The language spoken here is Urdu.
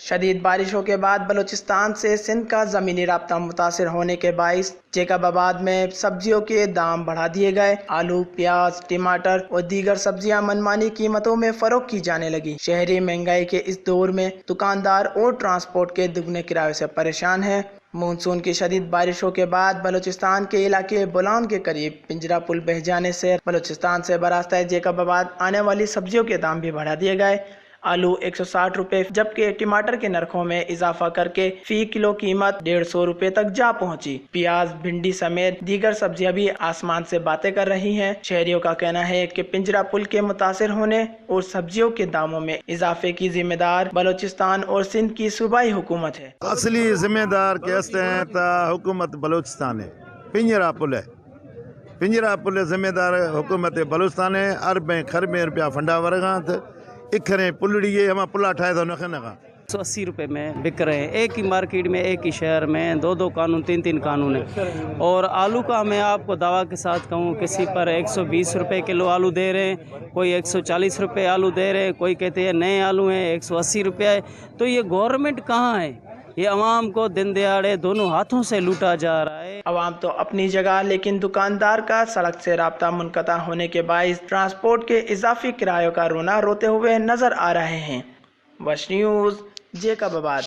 شدید بارشوں کے بعد بلوچستان سے سندھ کا زمینی رابطہ متاثر ہونے کے باعث جیکب آباد میں سبزیوں کے دام بڑھا دیے گئے۔ آلو، پیاز، ٹماٹر اور دیگر سبزیاں منمانی قیمتوں میں فروخت کی جانے لگی۔ شہری مہنگائی کے اس دور میں دکاندار اور ٹرانسپورٹ کے دگنے کرایے سے پریشان ہیں۔ مونسون کی شدید بارشوں کے بعد بلوچستان کے علاقے بولان کے قریب پنجرا پل بہہ جانے سے بلوچستان سے براستہ جیکب آباد آنے والی سبزیوں کے دام بھی بڑھا دیے گئے۔ آلو 160 روپے جبکہ ٹماٹر کے نرخوں میں اضافہ کر کے فی کلو قیمت 150 روپے تک جا پہنچی۔ پیاز، بھنڈی سمیت دیگر سبزیاں بھی آسمان سے باتیں کر رہی ہیں۔ شہریوں کا کہنا ہے کہ پنجرا پل کے متاثر ہونے اور سبزیوں کے داموں میں اضافے کی ذمہ دار بلوچستان اور سندھ کی صوبائی حکومت ہے۔ اصلی ذمہ دار کہتے ہیں تا حکومت بلوچستان ہے، پنجرا پل ہے، پنجرا پل ذمہ دار حکومت بلوچستان ہے۔ اربیں خربیں روپیہ فنڈا ورگاں اکھریں پلڑی ہے، ہم پلا ٹھائے تو نخے نگا 180 روپے میں بک رہے ہیں۔ ایک ہی مارکیٹ میں، ایک ہی شہر میں 2 قانون 3 قانون ہیں۔ اور آلو کا میں آپ کو دعویٰ کے ساتھ کہوں، کسی پر 120 روپے کلو آلو دے رہے ہیں، کوئی 140 روپے آلو دے رہے ہیں، کوئی کہتے ہیں نئے آلو ہیں 180 روپے ہے۔ تو یہ گورنمنٹ کہاں ہے؟ یہ عوام کو دن دیہڑے دونوں ہاتھوں سے لوٹا جا رہا ہے۔ عوام تو اپنی جگہ، لیکن دکاندار کا سڑک سے رابطہ منقطع ہونے کے باعث ٹرانسپورٹ کے اضافی کرایوں کا رونا روتے ہوئے نظر آ رہے ہیں۔ وش نیوز، جیکب آباد۔